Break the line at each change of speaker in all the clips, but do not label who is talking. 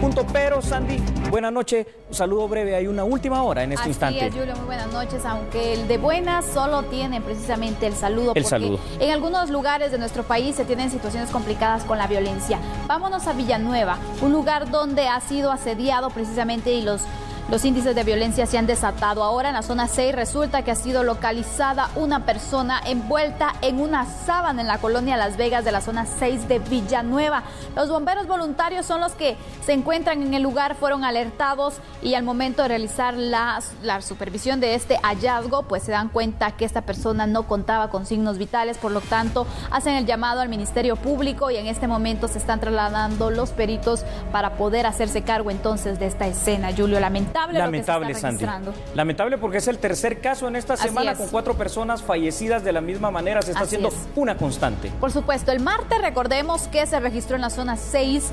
punto. Pero Sandy, buenas noches, un saludo breve, hay una última hora en este instante.
Así es, Julio, muy buenas noches, aunque el de buenas solo tiene precisamente el saludo, porque en algunos lugares de nuestro país se tienen situaciones complicadas con la violencia. Vámonos a Villanueva, un lugar donde ha sido asediado precisamente y los índices de violencia se han desatado. Ahora en la zona 6 resulta que ha sido localizada una persona envuelta en una sábana en la colonia Las Vegas de la zona 6 de Villanueva. Los bomberos voluntarios son los que se encuentran en el lugar, fueron alertados y al momento de realizar la supervisión de este hallazgo, pues se dan cuenta que esta persona no contaba con signos vitales, por lo tanto hacen el llamado al Ministerio Público y en este momento se están trasladando los peritos para poder hacerse cargo entonces de esta escena. Julio, lamentable,
Sandy. Lamentable porque es el tercer caso en esta semana con 4 personas fallecidas de la misma manera. Se está haciendo una constante.
Por supuesto, el martes recordemos que se registró en la zona 6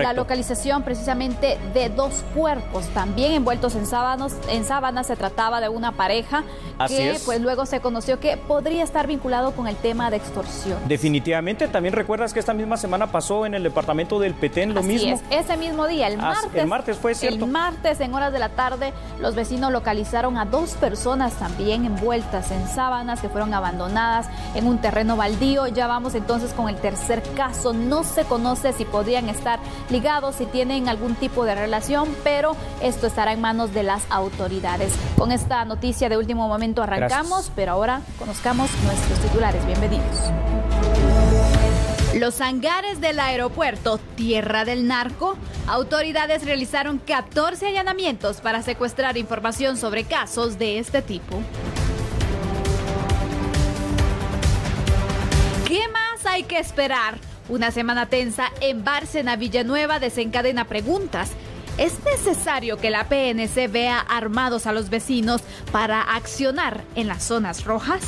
la localización precisamente de 2 cuerpos también envueltos en sábanas. Se trataba de una pareja que pues luego se conoció que podría estar vinculado con el tema de extorsión.
Definitivamente. También recuerdas que esta misma semana pasó en el departamento del Petén lo mismo.
Ese mismo día, el martes fue cierto. El martes en horas de la tarde, los vecinos localizaron a 2 personas también envueltas en sábanas que fueron abandonadas en un terreno baldío. Ya vamos entonces con el tercer caso. No se conoce si podrían estar ligados, si tienen algún tipo de relación, pero esto estará en manos de las autoridades. Con esta noticia de último momento arrancamos, pero ahora conozcamos nuestros titulares. Bienvenidos. Los hangares del aeropuerto Tierra del Narco, autoridades realizaron 14 allanamientos para secuestrar información sobre casos de este tipo. ¿Qué más hay que esperar? Una semana tensa en Bárcena, Villanueva, desencadena preguntas. ¿Es necesario que la PNC vea armados a los vecinos para accionar en las zonas rojas?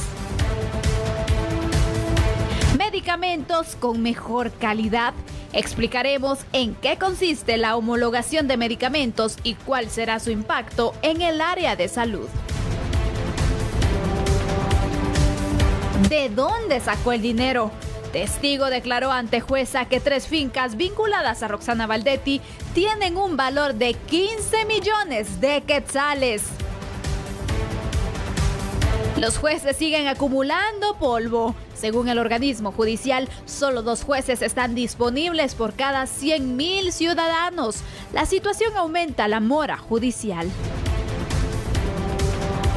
Medicamentos con mejor calidad. Explicaremos en qué consiste la homologación de medicamentos y cuál será su impacto en el área de salud. ¿De dónde sacó el dinero? Testigo declaró ante jueza que 3 fincas vinculadas a Roxana Valdetti tienen un valor de 15 millones de quetzales. Los jueces siguen acumulando polvo. Según el organismo judicial, solo 2 jueces están disponibles por cada 100,000 ciudadanos. La situación aumenta la mora judicial.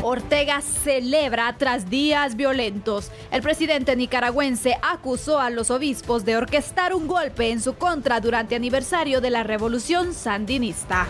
Ortega celebra tras días violentos. El presidente nicaragüense acusó a los obispos de orquestar un golpe en su contra durante aniversario de la revolución sandinista.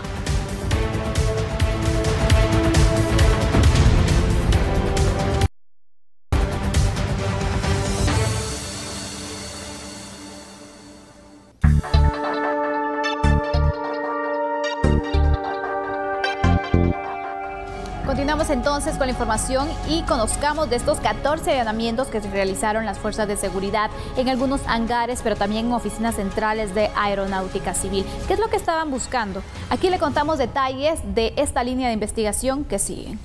Continuamos entonces con la información y conozcamos de estos 14 allanamientos que se realizaron las fuerzas de seguridad en algunos hangares, pero también en oficinas centrales de Aeronáutica Civil. ¿Qué es lo que estaban buscando? Aquí le contamos detalles de esta línea de investigación que sigue.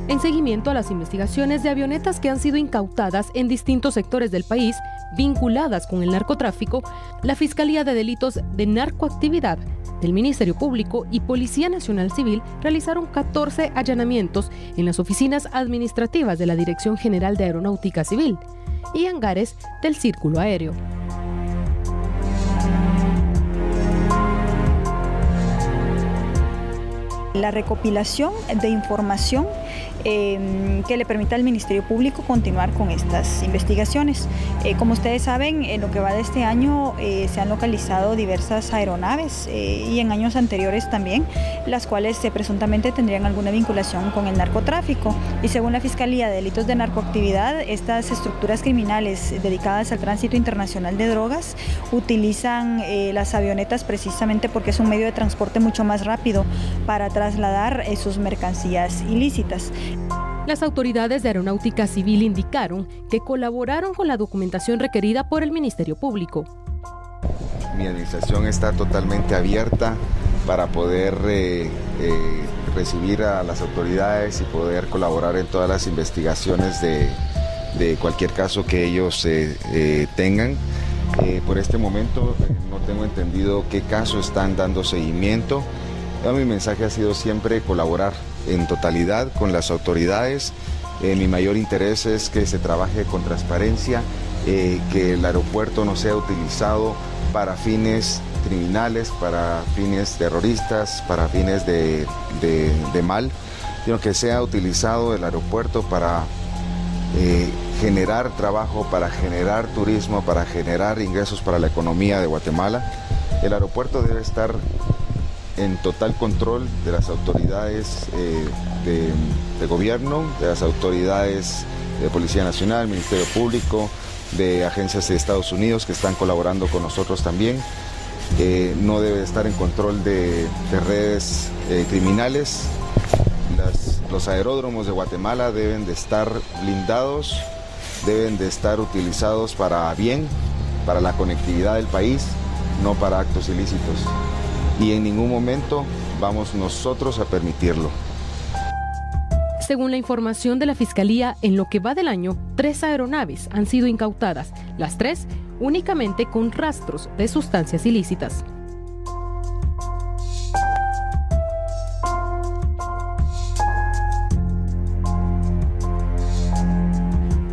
En seguimiento a las investigaciones de avionetas que han sido incautadas en distintos sectores del país vinculadas con el narcotráfico, la Fiscalía de Delitos de Narcoactividad del Ministerio Público y Policía Nacional Civil realizaron 14 allanamientos en las oficinas administrativas de la Dirección General de Aeronáutica Civil y hangares del Círculo Aéreo.
La recopilación de información que le permita al Ministerio Público continuar con estas investigaciones. Como ustedes saben, en lo que va de este año se han localizado diversas aeronaves y en años anteriores también, las cuales presuntamente tendrían alguna vinculación con el narcotráfico. Y según la Fiscalía de Delitos de Narcoactividad, estas estructuras criminales dedicadas al tránsito internacional de drogas utilizan las avionetas precisamente porque es un medio de transporte mucho más rápido para trasladar sus mercancías ilícitas.
Las autoridades de Aeronáutica Civil indicaron que colaboraron con la documentación requerida por el Ministerio Público.
Mi administración está totalmente abierta para poder recibir a las autoridades y poder colaborar en todas las investigaciones de cualquier caso que ellos tengan. Por este momento no tengo entendido qué caso están dando seguimiento. Mi mensaje ha sido siempre colaborar en totalidad con las autoridades. Mi mayor interés es que se trabaje con transparencia, que el aeropuerto no sea utilizado para fines criminales, para fines terroristas, para fines de mal, sino que sea utilizado el aeropuerto para generar trabajo, para generar turismo, para generar ingresos para la economía de Guatemala. El aeropuerto debe estar en total control de las autoridades de gobierno, de las autoridades de Policía Nacional, Ministerio Público, de agencias de Estados Unidos que están colaborando con nosotros también. No debe estar en control de redes criminales. Los aeródromos de Guatemala deben de estar blindados, deben de estar utilizados para bien, para la conectividad del país, no para actos ilícitos. Y en ningún momento vamos nosotros a permitirlo.
Según la información de la Fiscalía, en lo que va del año, 3 aeronaves han sido incautadas, las 3 únicamente con rastros de sustancias ilícitas.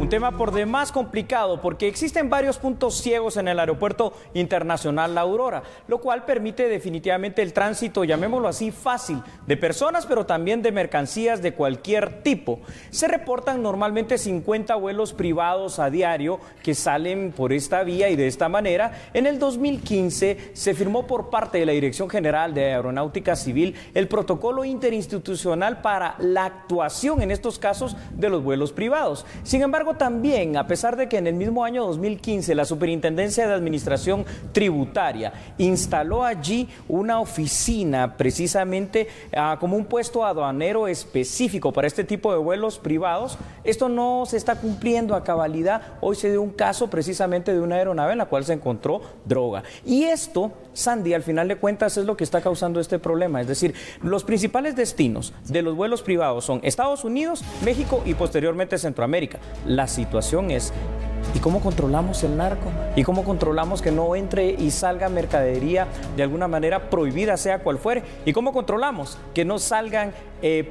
Tema por demás complicado porque existen varios puntos ciegos en el Aeropuerto Internacional La Aurora, lo cual permite definitivamente el tránsito, llamémoslo así, fácil, de personas pero también de mercancías de cualquier tipo. Se reportan normalmente 50 vuelos privados a diario que salen por esta vía y de esta manera. En el 2015 se firmó por parte de la Dirección General de Aeronáutica Civil el protocolo interinstitucional para la actuación en estos casos de los vuelos privados. Sin embargo, también, a pesar de que en el mismo año 2015 la Superintendencia de Administración Tributaria instaló allí una oficina precisamente como un puesto aduanero específico para este tipo de vuelos privados, esto no se está cumpliendo a cabalidad. Hoy se dio un caso precisamente de una aeronave en la cual se encontró droga. Y esto, Sandy, al final de cuentas es lo que está causando este problema. Es decir, los principales destinos de los vuelos privados son Estados Unidos, México y posteriormente Centroamérica. La situación es, ¿y cómo controlamos el narco? ¿Y cómo controlamos que no entre y salga mercadería de alguna manera prohibida, sea cual fuere? ¿Y cómo controlamos que no salgan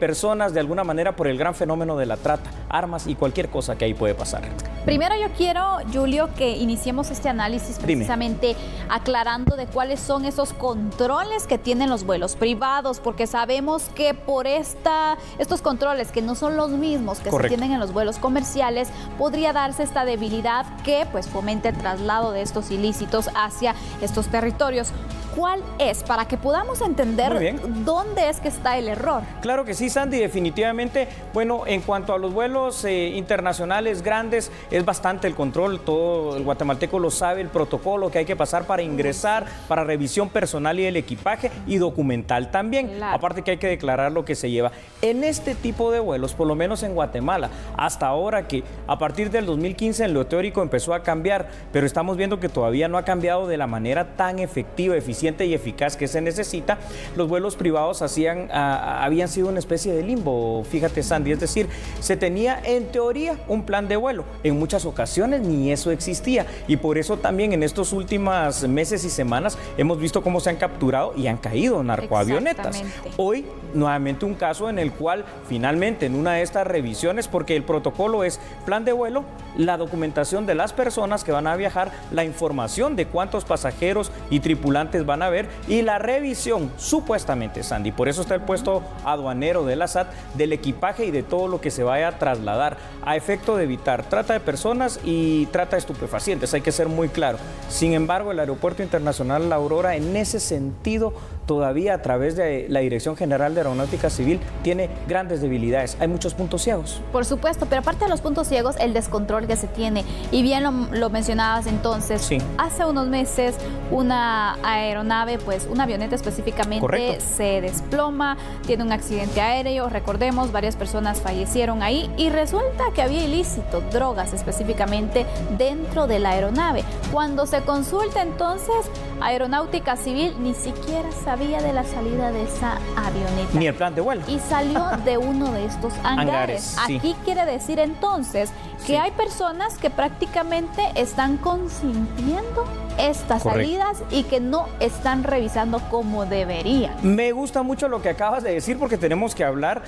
personas de alguna manera por el gran fenómeno de la trata, armas y cualquier cosa que ahí puede pasar?
Primero yo quiero, Julio, que iniciemos este análisis precisamente aclarando de cuáles son esos controles que tienen los vuelos privados, porque sabemos que por estos controles que no son los mismos que se tienen en los vuelos comerciales, podría darse esta debilidad que pues fomente el traslado de estos ilícitos hacia estos territorios. ¿Cuál es? Para que podamos entender dónde es que está el error.
Claro que sí, Sandy, definitivamente. Bueno, en cuanto a los vuelos internacionales grandes, es bastante el control, todo el guatemalteco lo sabe, el protocolo que hay que pasar para ingresar, para revisión personal y del equipaje y documental también. Claro. Aparte que hay que declarar lo que se lleva. En este tipo de vuelos, por lo menos en Guatemala, hasta ahora que a partir del 2015 en lo teórico empezó a cambiar, pero estamos viendo que todavía no ha cambiado de la manera tan efectiva, eficiente y eficaz que se necesita. Los vuelos privados habían sido una especie de limbo, fíjate, Sandy, es decir, se tenía en teoría un plan de vuelo, en muchas ocasiones ni eso existía y por eso también en estos últimos meses y semanas hemos visto cómo se han capturado y han caído narcoavionetas. Hoy nuevamente un caso en el cual finalmente en una de estas revisiones, porque el protocolo es plan de vuelo, la documentación de las personas que van a viajar, la información de cuántos pasajeros y tripulantes van a ver y la revisión, supuestamente, Sandy, por eso está el puesto aduanero de la SAT, del equipaje y de todo lo que se vaya a trasladar a efecto de evitar trata de personas y trata de estupefacientes, hay que ser muy claro. Sin embargo, el Aeropuerto Internacional La Aurora en ese sentido todavía a través de la Dirección General de Aeronáutica Civil tiene grandes debilidades, hay muchos puntos ciegos.
Por supuesto, pero aparte de los puntos ciegos, el descontrol que se tiene, y bien lo mencionabas entonces, sí. Hace unos meses una aeronave, pues una avioneta específicamente, se desploma, tiene un accidente aéreo, recordemos, varias personas fallecieron ahí y resulta que había ilícito, drogas específicamente dentro de la aeronave. Cuando se consulta entonces Aeronáutica Civil ni siquiera sabía sabía de la salida de esa avioneta.
Ni el plan de vuelo.
Y salió de uno de estos hangares.
Sí.
Aquí quiere decir entonces que hay personas que prácticamente están consintiendo estas salidas y que no están revisando como deberían.
Me gusta mucho lo que acabas de decir porque tenemos que hablar,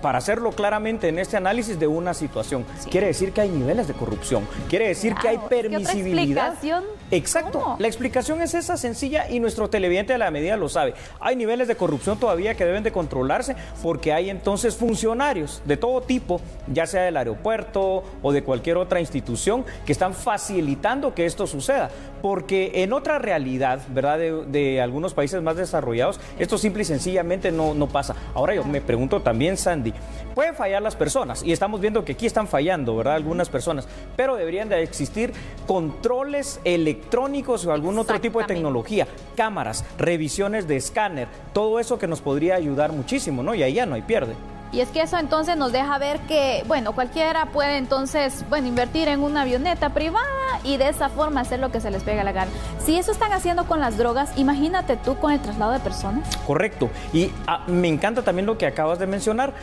para hacerlo claramente en este análisis, de una situación. Sí. Quiere decir que hay niveles de corrupción, quiere decir que hay permisibilidad.
¿Qué otra explicación?
Exacto, ¿cómo? La explicación es esa, sencilla, y nuestro televidente de la medida lo sabe. Hay niveles de corrupción todavía que deben de controlarse porque hay entonces funcionarios de todo tipo, ya sea del aeropuerto o de cualquier otra institución, que están facilitando que esto suceda. Porque en otra realidad, ¿verdad?, de algunos países más desarrollados, esto simple y sencillamente no pasa. Ahora yo me pregunto también, Sandy, pueden fallar las personas, y estamos viendo que aquí están fallando, ¿verdad?, algunas personas, pero deberían de existir controles electrónicos o algún otro tipo de tecnología, cámaras, revisiones de escáner, todo eso que nos podría ayudar muchísimo, ¿no? Y ahí ya no hay pierde.
Y es que eso entonces nos deja ver que, bueno, cualquiera puede entonces, invertir en una avioneta privada y de esa forma hacer lo que se les pega la gana. Si eso están haciendo con las drogas, imagínate tú con el traslado de personas.
Correcto. Y me encanta también lo que acabas de mencionar.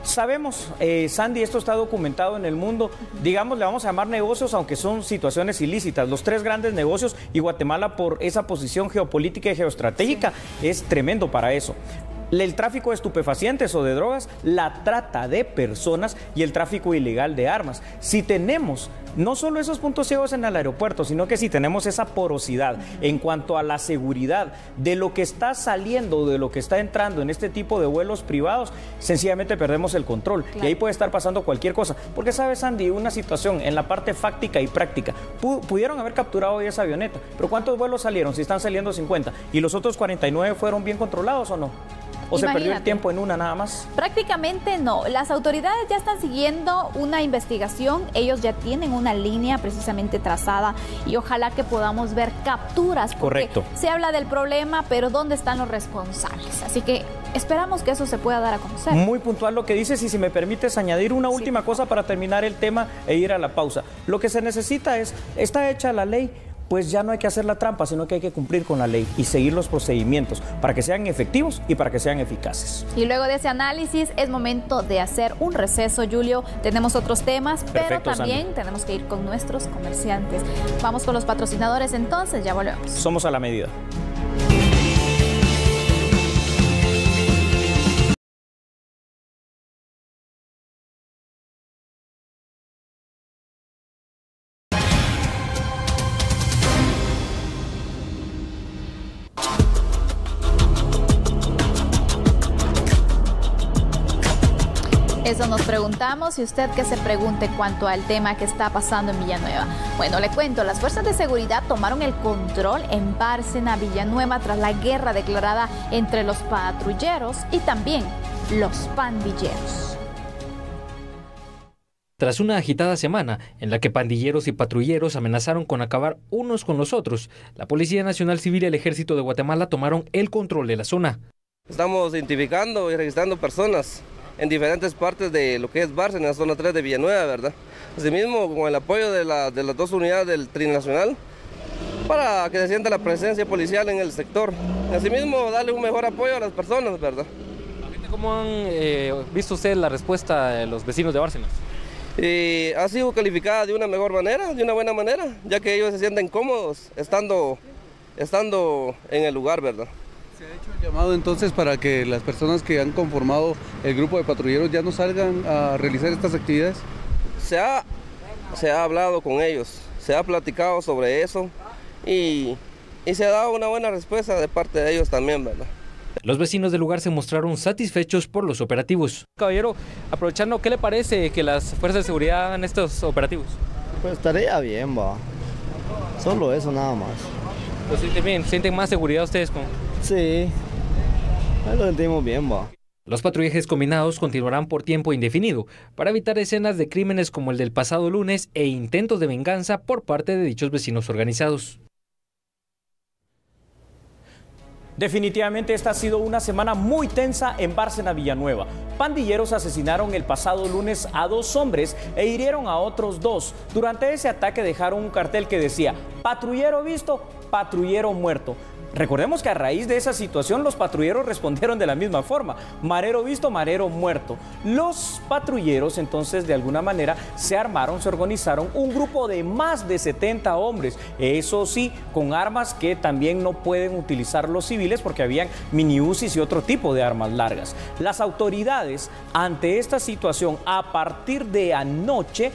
Sabemos, Sandy, esto está documentado en el mundo, digamos, le vamos a llamar negocios, aunque son situaciones ilícitas. Los tres grandes negocios, y Guatemala, por esa posición geopolítica y geoestratégica, es tremendo para eso. El tráfico de estupefacientes o de drogas, la trata de personas y el tráfico ilegal de armas. Si tenemos no solo esos puntos ciegos en el aeropuerto, sino que si tenemos esa porosidad en cuanto a la seguridad de lo que está saliendo, de lo que está entrando en este tipo de vuelos privados, sencillamente perdemos el control. Claro. Y ahí puede estar pasando cualquier cosa. Porque, ¿sabes, Andy? Una situación en la parte fáctica y práctica. Pudieron haber capturado hoy esa avioneta, pero ¿cuántos vuelos salieron? Si están saliendo 50. ¿Y los otros 49 fueron bien controlados o no? ¿O se perdió el tiempo en una nada más?
Prácticamente no. Las autoridades ya están siguiendo una investigación. Ellos ya tienen una línea precisamente trazada y ojalá que podamos ver capturas.
Correcto.
Se habla del problema, pero ¿dónde están los responsables? Así que esperamos que eso se pueda dar a conocer.
Muy puntual lo que dices, y si me permites añadir una última cosa para terminar el tema e ir a la pausa. Lo que se necesita es, está hecha la ley, pues ya no hay que hacer la trampa, sino que hay que cumplir con la ley y seguir los procedimientos para que sean efectivos y para que sean eficaces.
Y luego de ese análisis es momento de hacer un receso, Julio. Tenemos otros temas, pero también Sandy, tenemos que ir con nuestros comerciantes. Vamos con los patrocinadores entonces, ya volvemos.
Somos a la medida.
Eso nos preguntamos, y usted que se pregunte cuanto al tema que está pasando en Villanueva. Bueno, le cuento, las fuerzas de seguridad tomaron el control en Bárcena, Villanueva, tras la guerra declarada entre los patrulleros y también los pandilleros.
Tras una agitada semana en la que pandilleros y patrulleros amenazaron con acabar unos con los otros, la Policía Nacional Civil y el Ejército de Guatemala tomaron el control de la zona.
Estamos identificando y registrando personas en diferentes partes de lo que es Bárcena, en la zona 3 de Villanueva, ¿verdad? Asimismo, con el apoyo de las dos unidades del Trinacional, para que se sienta la presencia policial en el sector. Asimismo, darle un mejor apoyo a las personas, ¿verdad?
¿Cómo han visto usted la respuesta de los vecinos de Bárcena?
Ha sido calificada de una mejor manera, de una buena manera, ya que ellos se sienten cómodos estando en el lugar, ¿verdad?
¿Se ha hecho el llamado entonces para que las personas que han conformado el grupo de patrulleros ya no salgan a realizar estas actividades?
Se ha hablado con ellos, se ha platicado sobre eso y se ha dado una buena respuesta de parte de ellos también, ¿verdad?
Los vecinos del lugar se mostraron satisfechos por los operativos. Caballero, aprovechando, ¿qué le parece que las fuerzas de seguridad hagan estos operativos?
Pues estaría bien, va. Solo eso nada más.
¿Lo sienten bien? ¿Sienten más seguridad ustedes con...?
Sí, lo sentimos bien, va.
Los patrullajes combinados continuarán por tiempo indefinido para evitar escenas de crímenes como el del pasado lunes e intentos de venganza por parte de dichos vecinos organizados.
Definitivamente esta ha sido una semana muy tensa en Bárcena, Villanueva. Pandilleros asesinaron el pasado lunes a 2 hombres e hirieron a otros 2. Durante ese ataque dejaron un cartel que decía: patrullero visto, patrullero muerto. recordemos que a raíz de esa situación los patrulleros respondieron de la misma forma. Marero visto, marero muerto. Los patrulleros entonces de alguna manera se armaron, se organizaron un grupo de más de 70 hombres. Eso sí, con armas que también no pueden utilizar los civiles porque habían mini UCIs y otro tipo de armas largas. Las autoridades ante esta situación a partir de anoche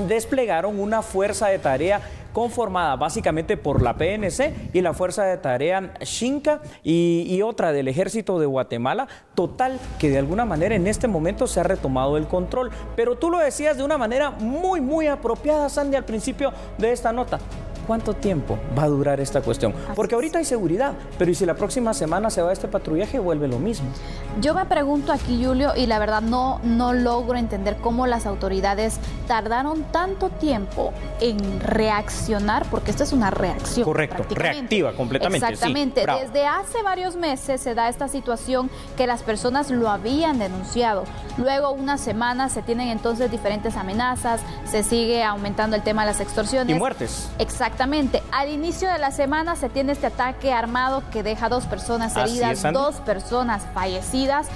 desplegaron una fuerza de tarea conformada básicamente por la PNC y la Fuerza de Tarea Xinca y otra del Ejército de Guatemala, total que de alguna manera en este momento se ha retomado el control. Pero tú lo decías de una manera muy apropiada, Sandy, al principio de esta nota. ¿Cuánto tiempo va a durar esta cuestión? Porque ahorita hay seguridad, pero ¿y si la próxima semana se va este patrullaje, vuelve lo mismo?
Yo me pregunto aquí, Julio, y la verdad no logro entender cómo las autoridades tardaron tanto tiempo en reaccionar, porque esta es una reacción.
Correcto, reactiva completamente.
Exactamente. Sí, desde hace varios meses se da esta situación que las personas lo habían denunciado. Luego, unas semanas, se tienen entonces diferentes amenazas, se sigue aumentando el tema de las extorsiones.
Y muertes.
Exactamente. Al inicio de la semana se tiene este ataque armado que deja 2 personas heridas, 2 personas fallecidas.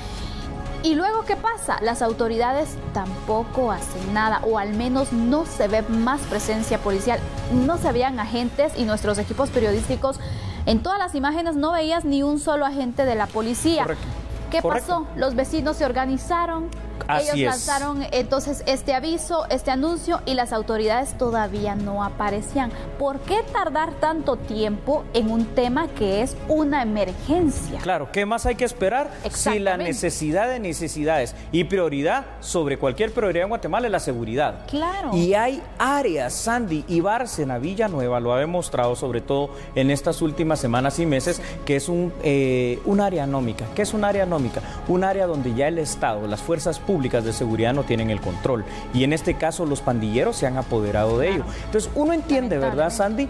Y luego, ¿qué pasa? Las autoridades tampoco hacen nada, o al menos no se ve más presencia policial. No se veían agentes y nuestros equipos periodísticos, en todas las imágenes no veías ni un solo agente de la policía.
Correcto.
¿Qué pasó? Los vecinos se organizaron. Ellos lanzaron entonces este aviso, este anuncio, y las autoridades todavía no aparecían. ¿Por qué tardar tanto tiempo en un tema que es una emergencia?
Claro, ¿qué más hay que esperar? Si la necesidad de necesidades y prioridad sobre cualquier prioridad en Guatemala es la seguridad.
Claro.
Y hay áreas, Sandy, y Bárcena, Villanueva lo ha demostrado sobre todo en estas últimas semanas y meses, que es un área anómica. ¿Qué es un área anómica? Un área donde ya el Estado, las fuerzas públicas de seguridad no tienen el control, y en este caso los pandilleros se han apoderado de ello. Entonces uno entiende, ¿verdad, Sandy?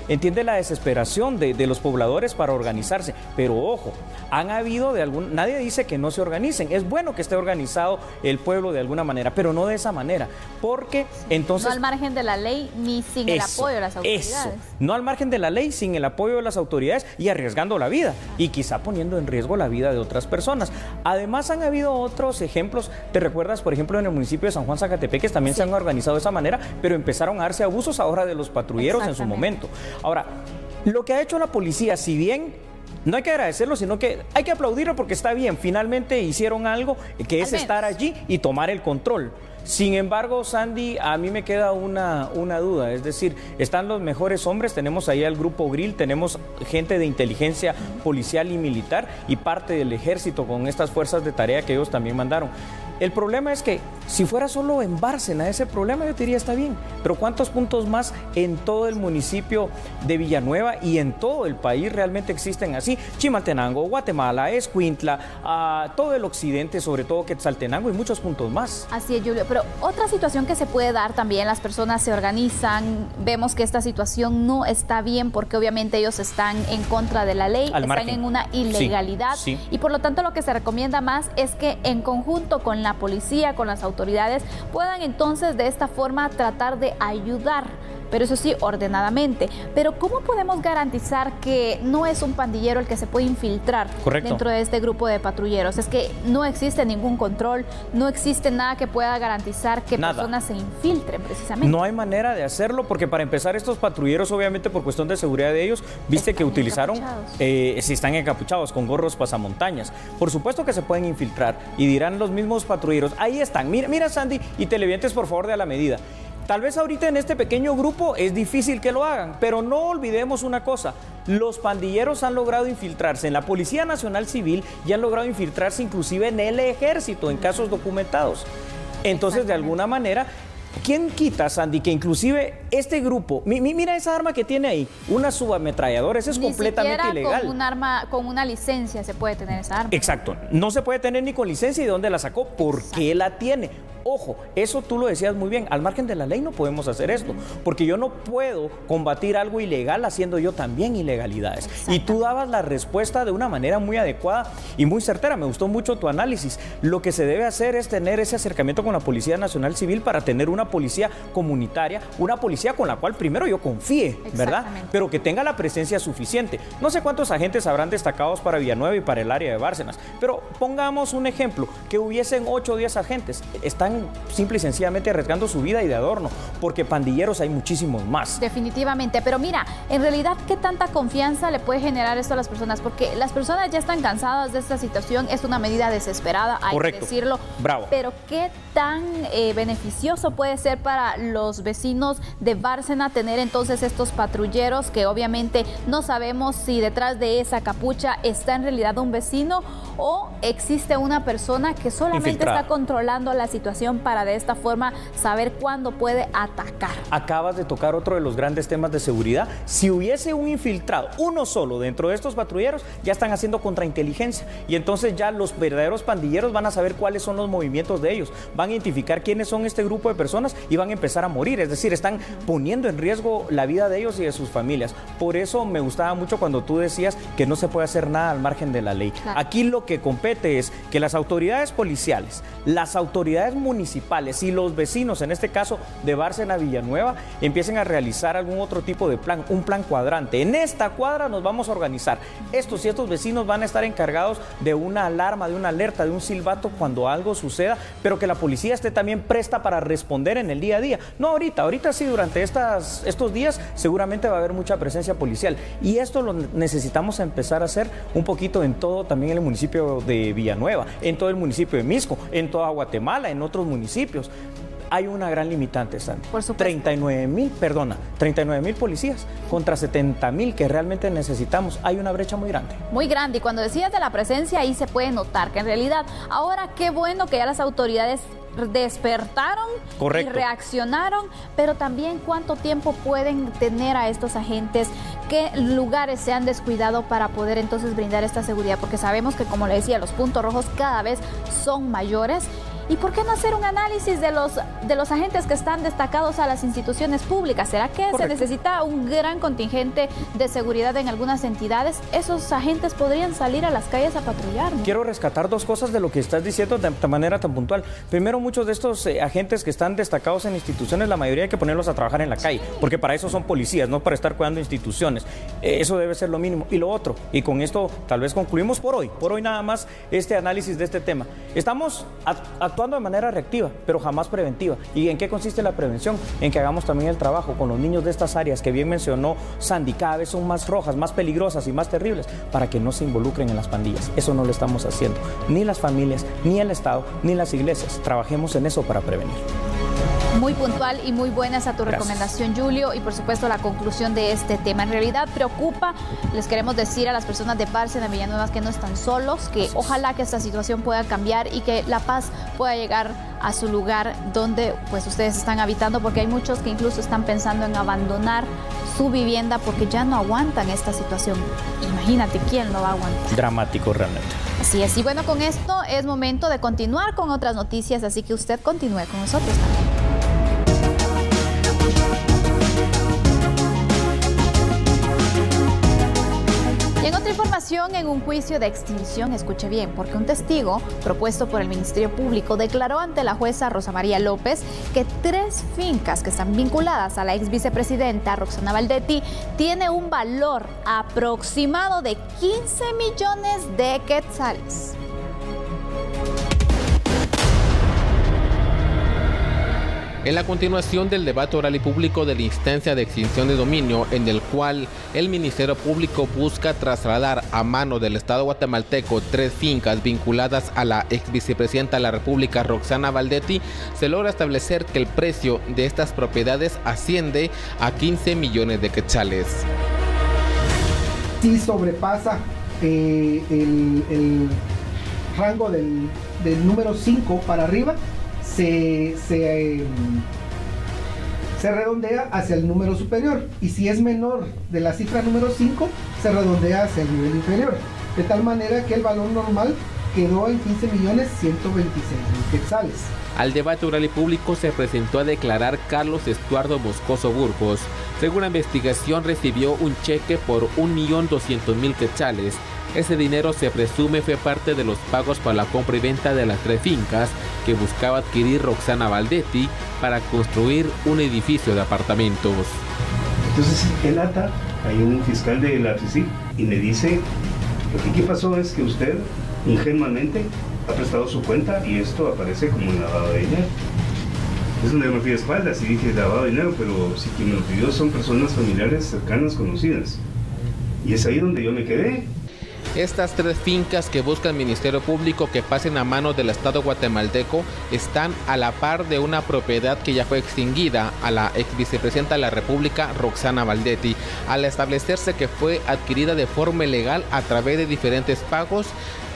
Entiende la desesperación de los pobladores para organizarse, pero ojo, han habido nadie dice que no se organicen, es bueno que esté organizado el pueblo de alguna manera, pero no de esa manera, porque entonces...
No al margen de la ley ni sin el apoyo de las autoridades.
No al margen de la ley, sin el apoyo de las autoridades y arriesgando la vida, y quizá poniendo en riesgo la vida de otras personas. Además han habido otros ejemplos. ¿Te recuerdas, por ejemplo, en el municipio de San Juan Zacatepeques también se han organizado de esa manera, pero empezaron a darse abusos ahora de los patrulleros en su momento? Ahora, lo que ha hecho la policía, si bien no hay que agradecerlo, sino que hay que aplaudirlo porque está bien, finalmente hicieron algo que es estar allí y tomar el control. Sin embargo, Sandy, a mí me queda una duda, es decir, están los mejores hombres, tenemos ahí al Grupo Grill, tenemos gente de inteligencia policial y militar y parte del ejército con estas fuerzas de tarea que ellos también mandaron. El problema es que si fuera solo en Bárcena ese problema, yo diría está bien, pero ¿cuántos puntos más en todo el municipio de Villanueva y en todo el país realmente existen así? Chimaltenango, Guatemala, Escuintla, todo el occidente, sobre todo Quetzaltenango y muchos puntos más.
Así es, Julio, pero otra situación que se puede dar también, las personas se organizan, vemos que esta situación no está bien porque obviamente ellos están en contra de la ley, están en una ilegalidad, y por lo tanto lo que se recomienda más es que en conjunto con la policía, con las autoridades, puedan entonces de esta forma tratar de ayudar, pero eso sí, ordenadamente. Pero ¿cómo podemos garantizar que no es un pandillero el que se puede infiltrar dentro de este grupo de patrulleros? Es que no existe ningún control, no existe nada que pueda garantizar que personas se infiltren precisamente.
No hay manera de hacerlo porque para empezar estos patrulleros, obviamente por cuestión de seguridad de ellos, viste que utilizaron, si están encapuchados con gorros pasamontañas. Por supuesto que se pueden infiltrar y dirán los mismos patrulleros, ahí están, mira Sandy y televidentes, por favor, de A la Medida. Tal vez ahorita en este pequeño grupo es difícil que lo hagan, pero no olvidemos una cosa, los pandilleros han logrado infiltrarse en la Policía Nacional Civil y han logrado infiltrarse inclusive en el Ejército, en casos documentados. Entonces, de alguna manera, ¿quién quita, Sandy, que inclusive este grupo, mira esa arma que tiene ahí, una subametralladora, eso es completamente ilegal?
Con un arma, con una licencia se puede tener esa arma.
Exacto, no se puede tener ni con licencia. ¿Y de dónde la sacó? ¿Por qué la tiene? Ojo, eso tú lo decías muy bien, al margen de la ley no podemos hacer esto, porque yo no puedo combatir algo ilegal haciendo yo también ilegalidades. Y tú dabas la respuesta de una manera muy adecuada y muy certera. Me gustó mucho tu análisis. Lo que se debe hacer es tener ese acercamiento con la Policía Nacional Civil para tener una policía comunitaria, una policía con la cual primero yo confíe, ¿verdad? Pero que tenga la presencia suficiente. No sé cuántos agentes habrán destacados para Villanueva y para el área de Bárcenas, pero pongamos un ejemplo, que hubiesen 8 o 10 agentes. Están simple y sencillamente arriesgando su vida y de adorno, porque pandilleros hay muchísimos más.
Definitivamente, pero mira, en realidad, ¿qué tanta confianza le puede generar esto a las personas? Porque las personas ya están cansadas de esta situación, es una medida desesperada, hay que decirlo.
Bravo.
Pero ¿qué tan beneficioso puede ser para los vecinos de Bárcena tener entonces estos patrulleros que obviamente no sabemos si detrás de esa capucha está en realidad un vecino o existe una persona que solamente está controlando la situación para de esta forma saber cuándo puede atacar?
Acabas de tocar otro de los grandes temas de seguridad. Si hubiese un infiltrado, uno solo dentro de estos patrulleros, ya están haciendo contrainteligencia y entonces ya los verdaderos pandilleros van a saber cuáles son los movimientos de ellos, van a identificar quiénes son este grupo de personas y van a empezar a morir, es decir, están poniendo en riesgo la vida de ellos y de sus familias. Por eso me gustaba mucho cuando tú decías que no se puede hacer nada al margen de la ley. Aquí lo que compete es que las autoridades policiales, las autoridades municipales y los vecinos, en este caso de Bárcena Villanueva, empiecen a realizar algún otro tipo de plan, un plan cuadrante. En esta cuadra nos vamos a organizar. Estos y estos vecinos van a estar encargados de una alarma, de una alerta, de un silbato cuando algo suceda, pero que la policía esté también presta para responder en el día a día. No ahorita sí, durante estos días seguramente va a haber mucha presencia policial y esto lo necesitamos empezar a hacer un poquito en todo, también en el municipio de Villanueva, en todo el municipio de Mixco, en toda Guatemala, en otros municipios. Hay una gran limitante, Sandy.
Por supuesto.
39,000 policías contra 70,000 que realmente necesitamos. Hay una brecha muy grande.
Muy grande. Y cuando decías de la presencia, ahí se puede notar que en realidad, ahora qué bueno que ya las autoridades despertaron y reaccionaron, pero también cuánto tiempo pueden tener a estos agentes, qué lugares se han descuidado para poder entonces brindar esta seguridad, porque sabemos que, como le decía, los puntos rojos cada vez son mayores. ¿Y por qué no hacer un análisis de los agentes que están destacados a las instituciones públicas? ¿Será que se necesita un gran contingente de seguridad en algunas entidades? Esos agentes podrían salir a las calles a patrullar, ¿no?
Quiero rescatar dos cosas de lo que estás diciendo de manera tan puntual. Primero, muchos de estos agentes que están destacados en instituciones, la mayoría hay que ponerlos a trabajar en la calle, porque para eso son policías, no para estar cuidando instituciones. Eso debe ser lo mínimo. Y lo otro, y con esto tal vez concluimos por hoy nada más este análisis de este tema. Estamos actuando de manera reactiva, pero jamás preventiva. ¿Y en qué consiste la prevención? En que hagamos también el trabajo con los niños de estas áreas que bien mencionó Sandy, cada vez son más rojas, más peligrosas y más terribles, para que no se involucren en las pandillas. Eso no lo estamos haciendo. Ni las familias, ni el Estado, ni las iglesias. Trabajemos en eso para prevenir.
Muy puntual y muy buena esa tu recomendación, Julio, y por supuesto la conclusión de este tema. En realidad preocupa, les queremos decir a las personas de Bárcena, Villanueva, que no están solos, que ojalá que esta situación pueda cambiar y que la paz pueda llegar a su lugar donde pues ustedes están habitando, porque hay muchos que incluso están pensando en abandonar su vivienda porque ya no aguantan esta situación. Imagínate quién lo va a aguantar.
Dramático realmente.
Así es, y bueno, con esto es momento de continuar con otras noticias, así que usted continúe con nosotros también. En otra información, en un juicio de extinción, escuche bien, porque un testigo propuesto por el Ministerio Público declaró ante la jueza Rosa María López que 3 fincas que están vinculadas a la ex vicepresidenta Roxana Valdetti tiene un valor aproximado de 15 millones de quetzales.
En la continuación del debate oral y público de la instancia de extinción de dominio, en el cual el Ministerio Público busca trasladar a mano del Estado guatemalteco 3 fincas vinculadas a la ex vicepresidenta de la República, Roxana Valdetti, se logra establecer que el precio de estas propiedades asciende a 15 millones de quetzales.
Sí sobrepasa el rango del número 5 para arriba. Se redondea hacia el número superior, y si es menor de la cifra número 5, se redondea hacia el nivel inferior, de tal manera que el valor normal quedó en 15.126.000 quetzales.
Al debate oral y público se presentó a declarar Carlos Estuardo Moscoso Burgos. Según la investigación, recibió un cheque por 1.200.000 quetzales. Ese dinero se presume fue parte de los pagos para la compra y venta de las 3 fincas que buscaba adquirir Roxana Valdetti para construir un edificio de apartamentos.
Entonces él ata, hay un fiscal de la CICIG y me dice, lo que aquí pasó es que usted ingenuamente ha prestado su cuenta y esto aparece como un lavado de dinero. Es donde me fui de espaldas y dije lavado de dinero, pero si quien me lo pidió son personas familiares, cercanas, conocidas. Y es ahí donde yo me quedé.
Estas 3 fincas que busca el Ministerio Público que pasen a manos del Estado guatemalteco están a la par de una propiedad que ya fue extinguida a la ex vicepresidenta de la República, Roxana Valdetti, al establecerse que fue adquirida de forma ilegal a través de diferentes pagos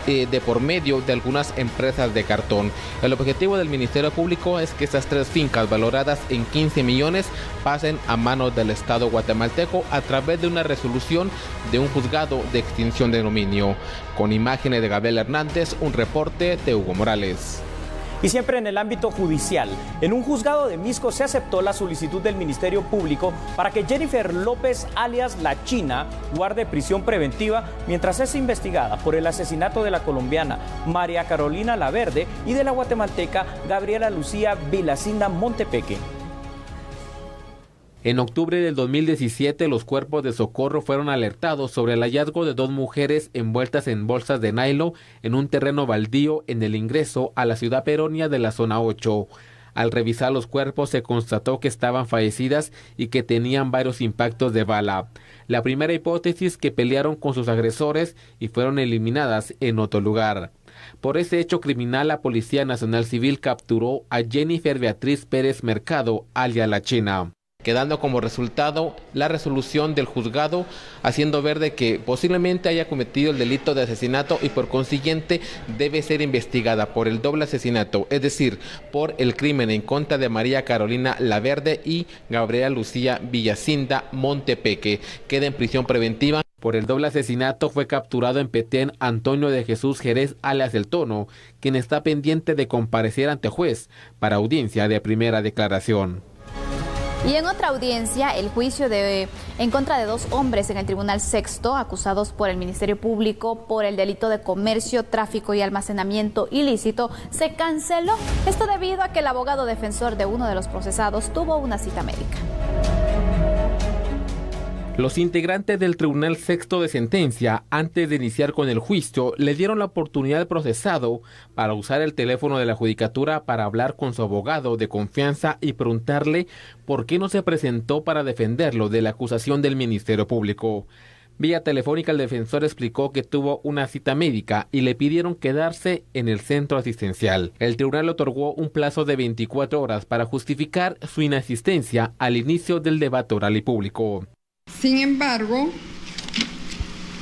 de por medio de algunas empresas de cartón. El objetivo del Ministerio Público es que estas 3 fincas valoradas en 15 millones pasen a manos del Estado guatemalteco a través de una resolución de un juzgado de extinción de dominio. Con imágenes de Gabriel Hernández, un reporte de Hugo Morales.
Y siempre en el ámbito judicial, en un juzgado de Misco se aceptó la solicitud del Ministerio Público para que Jennifer López, alias La China, guarde prisión preventiva mientras es investigada por el asesinato de la colombiana María Carolina Laverde y de la guatemalteca Gabriela Lucía Vilacinda Montepeque.
En octubre del 2017, los cuerpos de socorro fueron alertados sobre el hallazgo de 2 mujeres envueltas en bolsas de nylon en un terreno baldío en el ingreso a la ciudad peronía de la zona 8. Al revisar los cuerpos se constató que estaban fallecidas y que tenían varios impactos de bala. La primera hipótesis, que pelearon con sus agresores y fueron eliminadas en otro lugar. Por ese hecho criminal, la Policía Nacional Civil capturó a Jennifer Beatriz Pérez Mercado, alias La China, quedando como resultado la resolución del juzgado, haciendo ver de que posiblemente haya cometido el delito de asesinato y por consiguiente debe ser investigada por el doble asesinato, es decir, por el crimen en contra de María Carolina Laverde y Gabriela Lucía Villacinda Montepeque. Queda en prisión preventiva. Por el doble asesinato fue capturado en Petén Antonio de Jesús Jerez, alias El Tono, quien está pendiente de comparecer ante juez para audiencia de primera declaración.
Y en otra audiencia, el juicio en contra de 2 hombres en el Tribunal Sexto, acusados por el Ministerio Público por el delito de comercio, tráfico y almacenamiento ilícito, se canceló. Esto debido a que el abogado defensor de uno de los procesados tuvo una cita médica.
Los integrantes del Tribunal Sexto de Sentencia, antes de iniciar con el juicio, le dieron la oportunidad al procesado para usar el teléfono de la judicatura para hablar con su abogado de confianza y preguntarle por qué no se presentó para defenderlo de la acusación del Ministerio Público. Vía telefónica, el defensor explicó que tuvo una cita médica y le pidieron quedarse en el centro asistencial. El tribunal otorgó un plazo de 24 horas para justificar su inasistencia al inicio del debate oral y público.
Sin embargo,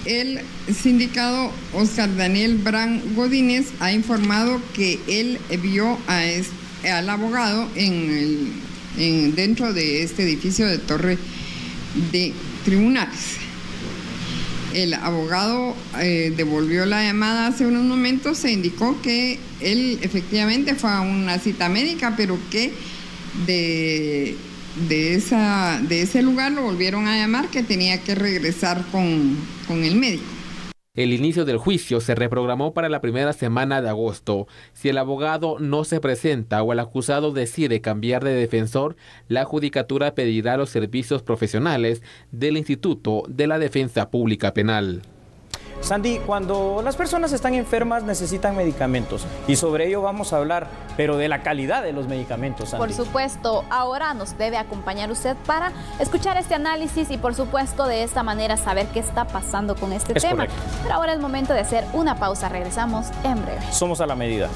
el sindicado Oscar Daniel Bran Godínez ha informado que él vio al abogado dentro de este edificio de torre de tribunales. El abogado devolvió la llamada hace unos momentos, se indicó que él efectivamente fue a una cita médica, pero que de ese lugar lo volvieron a llamar, que tenía que regresar con el médico.
El inicio del juicio se reprogramó para la primera semana de agosto. Si el abogado no se presenta o el acusado decide cambiar de defensor, la judicatura pedirá los servicios profesionales del Instituto de la Defensa Pública Penal.
Sandy, cuando las personas están enfermas necesitan medicamentos y sobre ello vamos a hablar, pero de la calidad de los medicamentos, Sandy.
Por supuesto, ahora nos debe acompañar usted para escuchar este análisis y por supuesto de esta manera saber qué está pasando con este tema. Correcto. Pero ahora es momento de hacer una pausa, regresamos en breve.
Somos a la medida.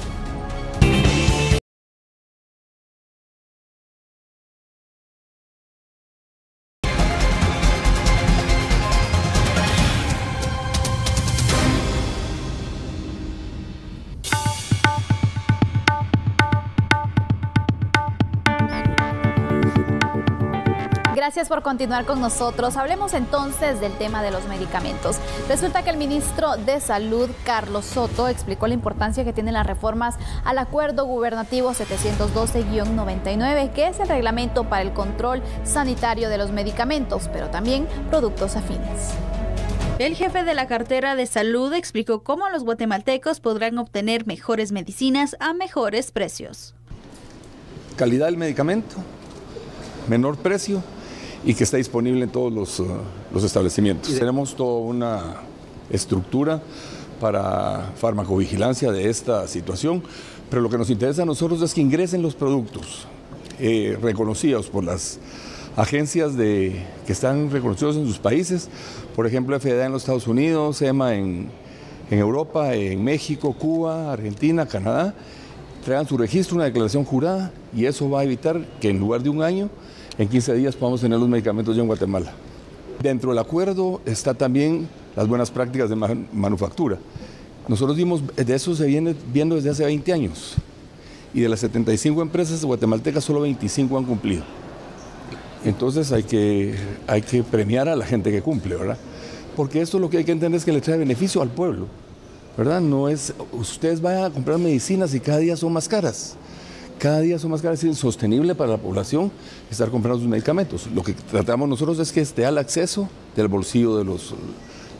Gracias por continuar con nosotros. Hablemos entonces del tema de los medicamentos. Resulta que el ministro de Salud, Carlos Soto, explicó la importancia que tienen las reformas al Acuerdo Gubernativo 712-99, que es el reglamento para el control sanitario de los medicamentos, pero también productos afines.
El jefe de la cartera de salud explicó cómo los guatemaltecos podrán obtener mejores medicinas a mejores precios.
Calidad del medicamento, menor precio y que está disponible en todos los establecimientos. Tenemos toda una estructura para farmacovigilancia de esta situación, pero lo que nos interesa a nosotros es que ingresen los productos reconocidos por las agencias que están reconocidos en sus países, por ejemplo FDA en los Estados Unidos, EMA en Europa, en México, Cuba, Argentina, Canadá, traigan su registro, una declaración jurada, y eso va a evitar que en lugar de un año, en 15 días podamos tener los medicamentos ya en Guatemala. Dentro del acuerdo está también las buenas prácticas de manufactura. Nosotros de eso se viene viendo desde hace 20 años, y de las 75 empresas guatemaltecas solo 25 han cumplido. Entonces hay que premiar a la gente que cumple, ¿verdad? Porque esto lo que hay que entender es que le trae beneficio al pueblo, ¿verdad? No es, ustedes vayan a comprar medicinas y cada día son más caras. Cada día son más caras, es insostenible para la población estar comprando sus medicamentos. Lo que tratamos nosotros es que esté al acceso del bolsillo de los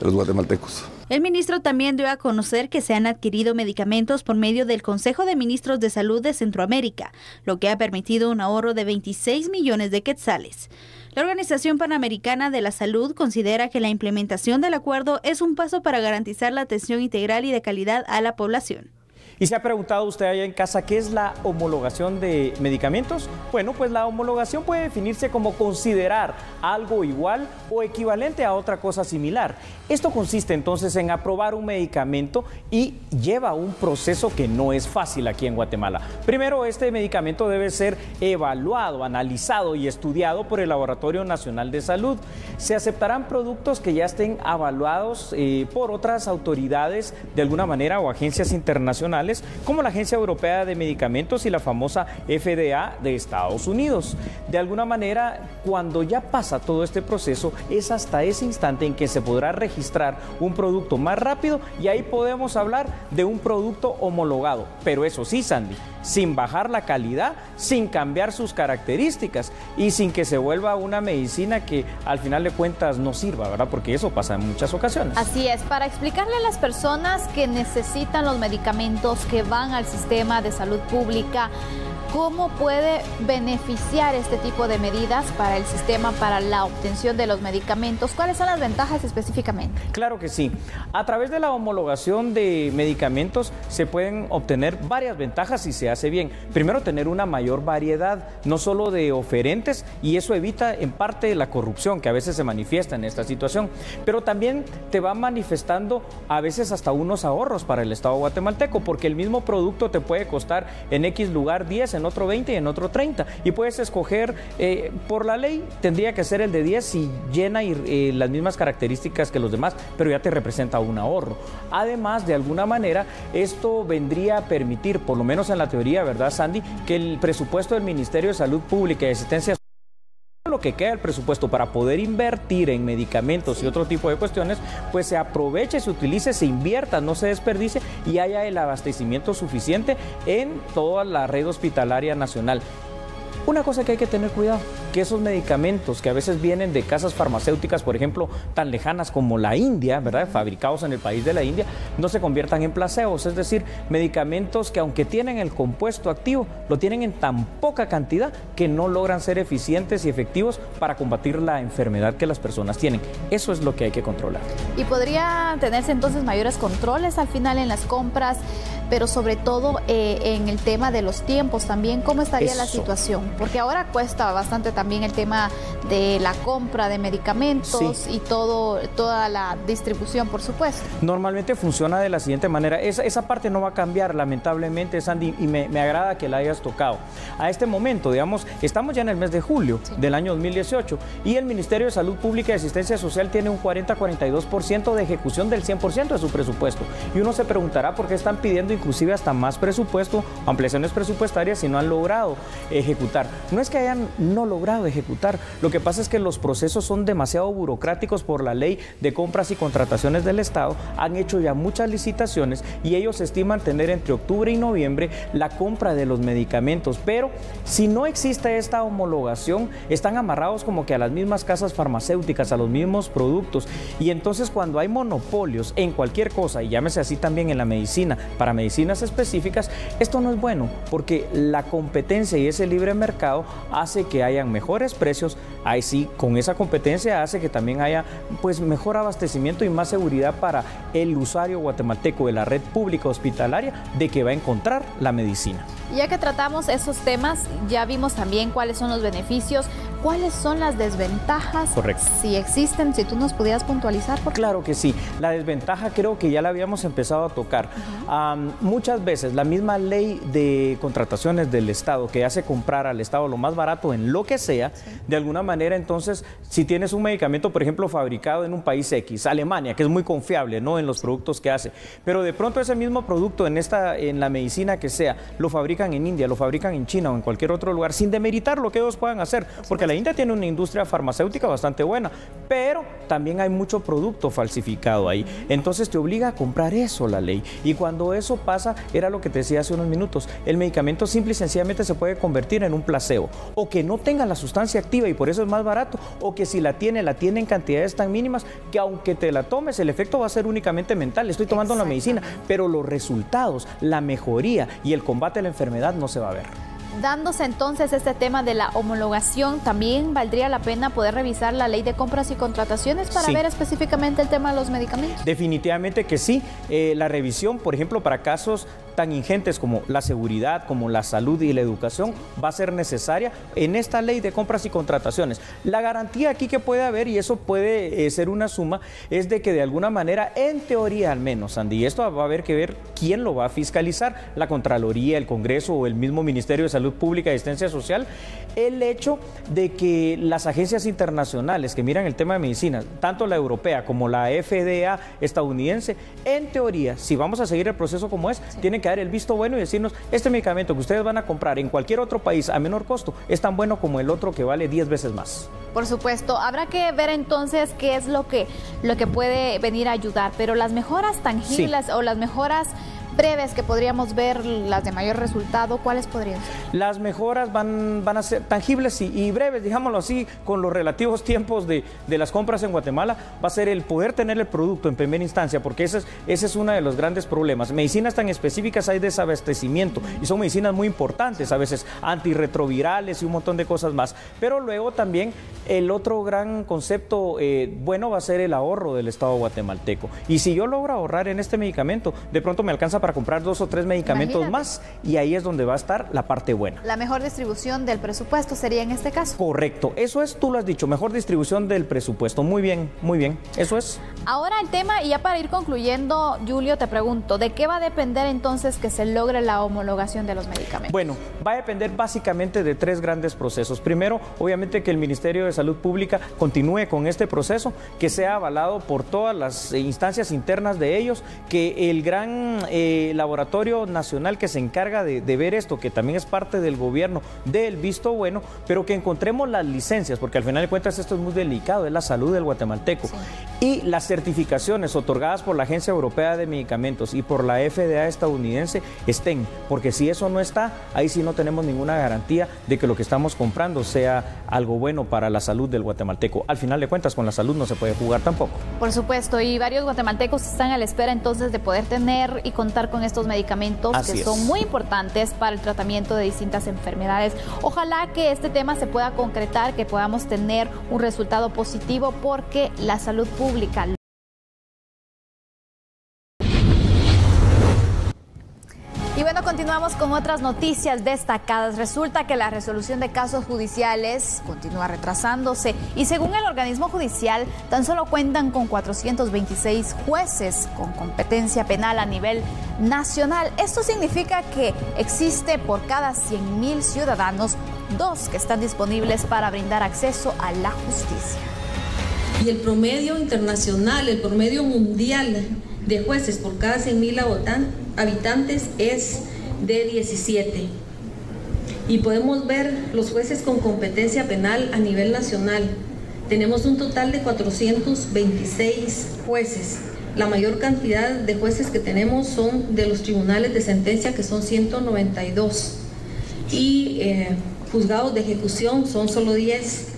guatemaltecos.
El ministro también dio a conocer que se han adquirido medicamentos por medio del Consejo de Ministros de Salud de Centroamérica, lo que ha permitido un ahorro de 26 millones de quetzales. La Organización Panamericana de la Salud considera que la implementación del acuerdo es un paso para garantizar la atención integral y de calidad a la población.
¿Y se ha preguntado usted allá en casa qué es la homologación de medicamentos? Bueno, pues la homologación puede definirse como considerar algo igual o equivalente a otra cosa similar. Esto consiste entonces en aprobar un medicamento y lleva un proceso que no es fácil aquí en Guatemala. Primero, este medicamento debe ser evaluado, analizado y estudiado por el Laboratorio Nacional de Salud. Se aceptarán productos que ya estén evaluados por otras autoridades de alguna manera o agencias internacionales, como la Agencia Europea de Medicamentos y la famosa FDA de Estados Unidos. De alguna manera, cuando ya pasa todo este proceso, es hasta ese instante en que se podrá registrar un producto más rápido y ahí podemos hablar de un producto homologado. Pero eso sí, Sandy, sin bajar la calidad, sin cambiar sus características y sin que se vuelva una medicina que al final de cuentas no sirva, ¿verdad? Porque eso pasa en muchas ocasiones.
Así es, para explicarle a las personas que necesitan los medicamentos, que van al sistema de salud pública, ¿cómo puede beneficiar este tipo de medidas para el sistema, para la obtención de los medicamentos? ¿Cuáles son las ventajas específicamente?
Claro que sí. A través de la homologación de medicamentos se pueden obtener varias ventajas si se hace bien. Primero, tener una mayor variedad, no solo de oferentes, y eso evita en parte la corrupción que a veces se manifiesta en esta situación, pero también te va manifestando a veces hasta unos ahorros para el Estado guatemalteco, porque el mismo producto te puede costar en X lugar 10, en otro 20 y en otro 30, y puedes escoger, por la ley tendría que ser el de 10 si llena las mismas características que los demás, pero ya te representa un ahorro. Además, de alguna manera, esto vendría a permitir, por lo menos en la teoría, ¿verdad, Sandy?, que el presupuesto del Ministerio de Salud Pública y Asistencia, lo que queda del presupuesto para poder invertir en medicamentos y otro tipo de cuestiones, pues se aproveche, se utilice, se invierta, no se desperdicie y haya el abastecimiento suficiente en toda la red hospitalaria nacional. Una cosa que hay que tener cuidado, que esos medicamentos que a veces vienen de casas farmacéuticas, por ejemplo, tan lejanas como la India, ¿verdad?, fabricados en el país de la India, no se conviertan en placebos, es decir, medicamentos que aunque tienen el compuesto activo, lo tienen en tan poca cantidad que no logran ser eficientes y efectivos para combatir la enfermedad que las personas tienen. Eso es lo que hay que controlar.
Y podría tenerse entonces mayores controles al final en las compras, pero sobre todo en el tema de los tiempos también, ¿cómo estaría la situación? Porque ahora cuesta bastante también el tema de la compra de medicamentos y toda la distribución, por supuesto.
Normalmente funciona de la siguiente manera. Esa parte no va a cambiar, lamentablemente, Sandy, y me agrada que la hayas tocado. A este momento, digamos, estamos ya en el mes de julio del año 2018 y el Ministerio de Salud Pública y Asistencia Social tiene un 40-42% de ejecución del 100% de su presupuesto. Y uno se preguntará por qué están pidiendo pidiendo inclusive hasta más presupuesto, ampliaciones presupuestarias, y no han logrado ejecutar. No es que hayan no logrado ejecutar, lo que pasa es que los procesos son demasiado burocráticos por la ley de compras y contrataciones del Estado. Han hecho ya muchas licitaciones y ellos estiman tener entre octubre y noviembre la compra de los medicamentos, pero si no existe esta homologación, están amarrados como que a las mismas casas farmacéuticas, a los mismos productos, y entonces cuando hay monopolios en cualquier cosa, y llámese así también en la medicina, para medicinas específicas, esto no es bueno, porque la competencia y ese libre mercado hace que hayan mejores precios. Ahí sí, con esa competencia hace que también haya pues mejor abastecimiento y más seguridad para el usuario guatemalteco de la red pública hospitalaria de que va a encontrar la medicina.
Ya que tratamos esos temas, ya vimos también cuáles son los beneficios, cuáles son las desventajas.
Correcto.
Si existen, si tú nos pudieras puntualizar.
Claro que sí. La desventaja creo que ya la habíamos empezado a tocar. Muchas veces la misma ley de contrataciones del Estado que hace comprar al Estado lo más barato en lo que sea, de alguna manera entonces, si tienes un medicamento, por ejemplo, fabricado en un país X, Alemania, que es muy confiable, ¿no?, en los productos que hace, pero de pronto ese mismo producto en la medicina que sea, lo fabrican en India, lo fabrican en China o en cualquier otro lugar, sin demeritar lo que ellos puedan hacer, porque la India tiene una industria farmacéutica bastante buena, pero también hay mucho producto falsificado ahí. Entonces te obliga a comprar eso la ley. Y cuando eso pasa, era lo que te decía hace unos minutos, el medicamento simple y sencillamente se puede convertir en un placebo, o que no tenga la sustancia activa y por eso es más barato, o que si la tiene en cantidades tan mínimas que aunque te la tomes, el efecto va a ser únicamente mental. Estoy tomando la medicina, pero los resultados, la mejoría y el combate a la enfermedad no se va a ver.
Dándose entonces este tema de la homologación, ¿también valdría la pena poder revisar la ley de compras y contrataciones para ver específicamente el tema de los medicamentos?
Definitivamente que sí. La revisión, por ejemplo, para casos tan ingentes como la seguridad, como la salud y la educación, va a ser necesaria en esta ley de compras y contrataciones. La garantía aquí que puede haber, y eso puede ser una suma, es de que de alguna manera, en teoría al menos, Andy, y esto va a haber que ver quién lo va a fiscalizar, la Contraloría, el Congreso o el mismo Ministerio de Salud Pública y Asistencia Social, el hecho de que las agencias internacionales que miran el tema de medicina, tanto la europea como la FDA estadounidense, en teoría, si vamos a seguir el proceso como es, tienen que dar el visto bueno y decirnos, este medicamento que ustedes van a comprar en cualquier otro país a menor costo es tan bueno como el otro que vale 10 veces más.
Por supuesto, habrá que ver entonces qué es lo que puede venir a ayudar, pero las mejoras tangibles o las mejoras breves que podríamos ver, las de mayor resultado, ¿cuáles podrían ser?
Las mejoras van a ser tangibles y breves, digámoslo así, con los relativos tiempos de las compras en Guatemala, va a ser el poder tener el producto en primera instancia, porque ese es uno de los grandes problemas. Medicinas tan específicas hay desabastecimiento y son medicinas muy importantes, a veces antirretrovirales y un montón de cosas más, pero luego también el otro gran concepto bueno va a ser el ahorro del Estado guatemalteco, y si yo logro ahorrar en este medicamento, de pronto me alcanza para comprar 2 o 3 medicamentos más, y ahí es donde va a estar la parte buena.
La mejor distribución del presupuesto sería en este caso.
Correcto, eso es, tú lo has dicho, mejor distribución del presupuesto. Muy bien, eso es.
Ahora el tema, y ya para ir concluyendo, Julio, te pregunto, ¿de qué va a depender entonces que se logre la homologación de los medicamentos?
Bueno, va a depender básicamente de 3 grandes procesos. Primero, obviamente que el Ministerio de Salud Pública continúe con este proceso, que sea avalado por todas las instancias internas de ellos, que el gran laboratorio nacional que se encarga de ver esto, que también es parte del gobierno, dé el visto bueno, pero que encontremos las licencias, porque al final de cuentas esto es muy delicado, es la salud del guatemalteco. Y las certificaciones otorgadas por la Agencia Europea de Medicamentos y por la FDA estadounidense estén, porque si eso no está, ahí sí no tenemos ninguna garantía de que lo que estamos comprando sea algo bueno para la salud del guatemalteco. Al final de cuentas, con la salud no se puede jugar tampoco.
Por supuesto, y varios guatemaltecos están a la espera entonces de poder tener y contar con estos medicamentos que son muy importantes para el tratamiento de distintas enfermedades. Ojalá que este tema se pueda concretar, que podamos tener un resultado positivo, porque la salud pública. Y bueno, continuamos con otras noticias destacadas. Resulta que la resolución de casos judiciales continúa retrasándose y según el organismo judicial, tan solo cuentan con 426 jueces con competencia penal a nivel nacional. Esto significa que existe por cada 100,000 ciudadanos 2 que están disponibles para brindar acceso a la justicia.
Y el promedio internacional, el promedio mundial de jueces por cada 100,000 habitantes es de 17. Y podemos ver los jueces con competencia penal a nivel nacional. Tenemos un total de 426 jueces. La mayor cantidad de jueces que tenemos son de los tribunales de sentencia, que son 192. Y juzgados de ejecución son solo 10,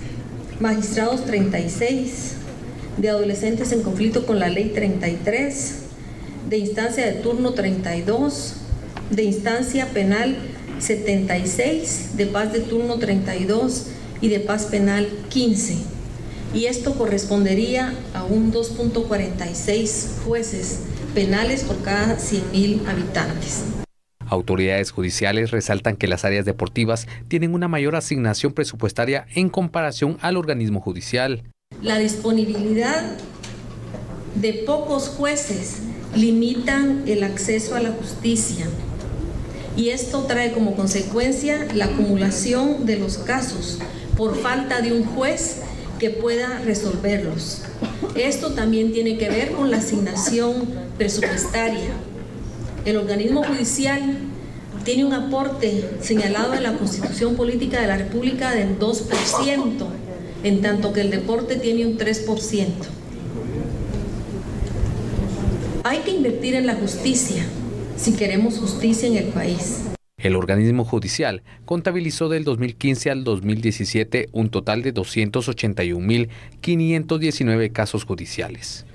magistrados 36, de adolescentes en conflicto con la ley 33, de instancia de turno 32, de instancia penal 76, de paz de turno 32 y de paz penal 15. Y esto correspondería a un 2.46 jueces penales por cada 100.000 habitantes.
Autoridades judiciales resaltan que las áreas deportivas tienen una mayor asignación presupuestaria en comparación al organismo judicial.
La disponibilidad de pocos jueces limitan el acceso a la justicia. Y esto trae como consecuencia la acumulación de los casos por falta de un juez que pueda resolverlos. Esto también tiene que ver con la asignación presupuestaria. El organismo judicial tiene un aporte señalado en la Constitución Política de la República del 2%, en tanto que el deporte tiene un 3%. Hay que invertir en la justicia si queremos justicia en el país.
El organismo judicial contabilizó del 2015 al 2017 un total de 281.519 casos judiciales,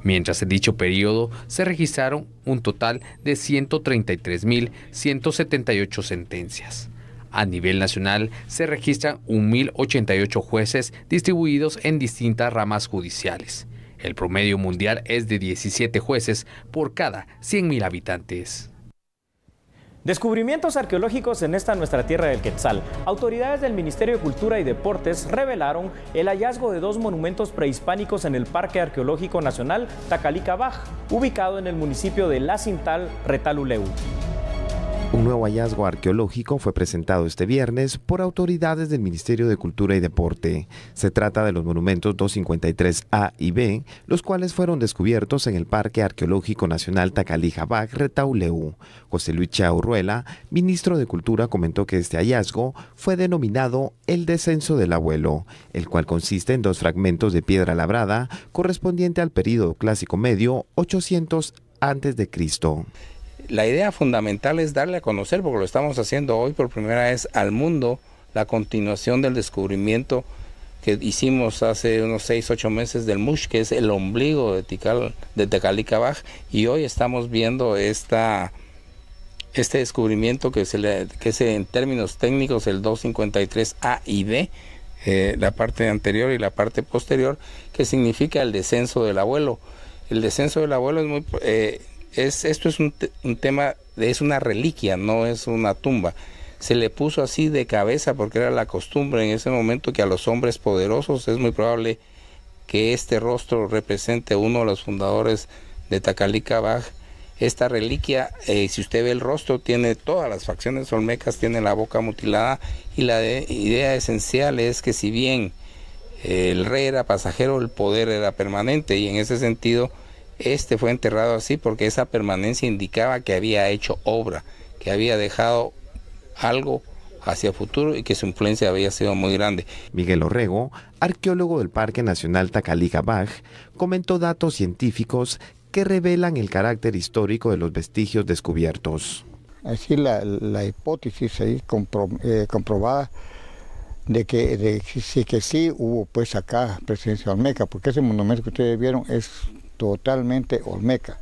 mientras en dicho periodo se registraron un total de 133.178 sentencias. A nivel nacional se registran 1.088 jueces distribuidos en distintas ramas judiciales. El promedio mundial es de 17 jueces por cada 100.000 habitantes.
Descubrimientos arqueológicos en esta nuestra tierra del Quetzal. Autoridades del Ministerio de Cultura y Deportes revelaron el hallazgo de 2 monumentos prehispánicos en el Parque Arqueológico Nacional Tacalicabaj, ubicado en el municipio de La Cintal, Retalhuleu.
Un nuevo hallazgo arqueológico fue presentado este viernes por autoridades del Ministerio de Cultura y Deporte. Se trata de los monumentos 253A y B, los cuales fueron descubiertos en el Parque Arqueológico Nacional Tacalicabaj, Retalhuleu. José Luis Chaurruela, ministro de Cultura, comentó que este hallazgo fue denominado el descenso del abuelo, el cual consiste en 2 fragmentos de piedra labrada correspondiente al período clásico medio 800 a.C.
La idea fundamental es darle a conocer, porque lo estamos haciendo hoy por primera vez al mundo, la continuación del descubrimiento que hicimos hace unos 6-8 meses del Mush, que es el ombligo de Tacalicabaj, y hoy estamos viendo este descubrimiento que es en términos técnicos el 253A y B, la parte anterior y la parte posterior, que significa el descenso del abuelo. El descenso del abuelo es muy... esto es un tema, es una reliquia, no es una tumba. Se le puso así de cabeza porque era la costumbre en ese momento que a los hombres poderosos es muy probable que este rostro represente a uno de los fundadores de Tacalicabaj. Esta reliquia, si usted ve el rostro, tiene todas las facciones olmecas, tiene la boca mutilada, y la idea esencial es que si bien el rey era pasajero, el poder era permanente, y en ese sentido este fue enterrado así porque esa permanencia indicaba que había hecho obra, que había dejado algo hacia el futuro y que su influencia había sido muy grande.
Miguel Orrego, arqueólogo del Parque Nacional Tacalicabaj, comentó datos científicos que revelan el carácter histórico de los vestigios descubiertos.
Así la hipótesis ahí comprobada de que sí hubo pues acá presencia olmeca, porque ese monumento que ustedes vieron es totalmente olmeca.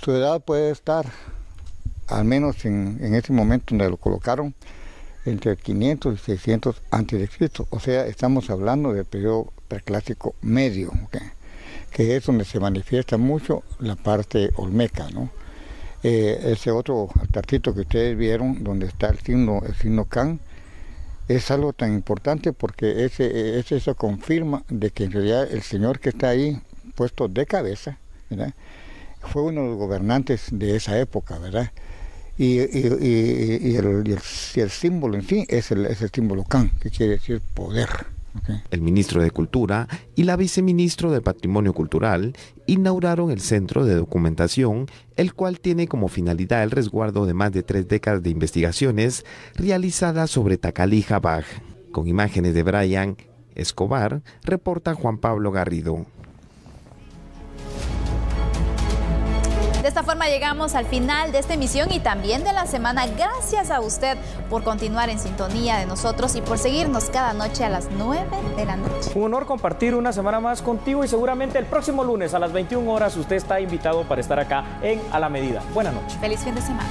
Su edad puede estar, al menos en ese momento donde lo colocaron, entre 500 y 600 a.C. O sea, estamos hablando del periodo preclásico medio, ¿okay? Que es donde se manifiesta mucho la parte olmeca, ¿no? Ese otro altarcito que ustedes vieron, donde está el signo Can, es algo tan importante porque eso confirma de que en realidad el señor que está ahí puesto de cabeza, ¿verdad?, fue uno de los gobernantes de esa época, ¿verdad? Y el símbolo en sí es el símbolo Can, que quiere decir poder,
El ministro de Cultura y la viceministro de Patrimonio Cultural inauguraron el Centro de Documentación, el cual tiene como finalidad el resguardo de más de 3 décadas de investigaciones realizadas sobre Tacalija Baj. Con imágenes de Brian Escobar, reporta Juan Pablo Garrido.
De esta forma llegamos al final de esta emisión y también de la semana. Gracias a usted por continuar en sintonía de nosotros y por seguirnos cada noche a las 9 de la noche.
Un honor compartir una semana más contigo y seguramente el próximo lunes a las 21 horas usted está invitado para estar acá en A la Medida. Buenas noches.
Feliz fin de semana.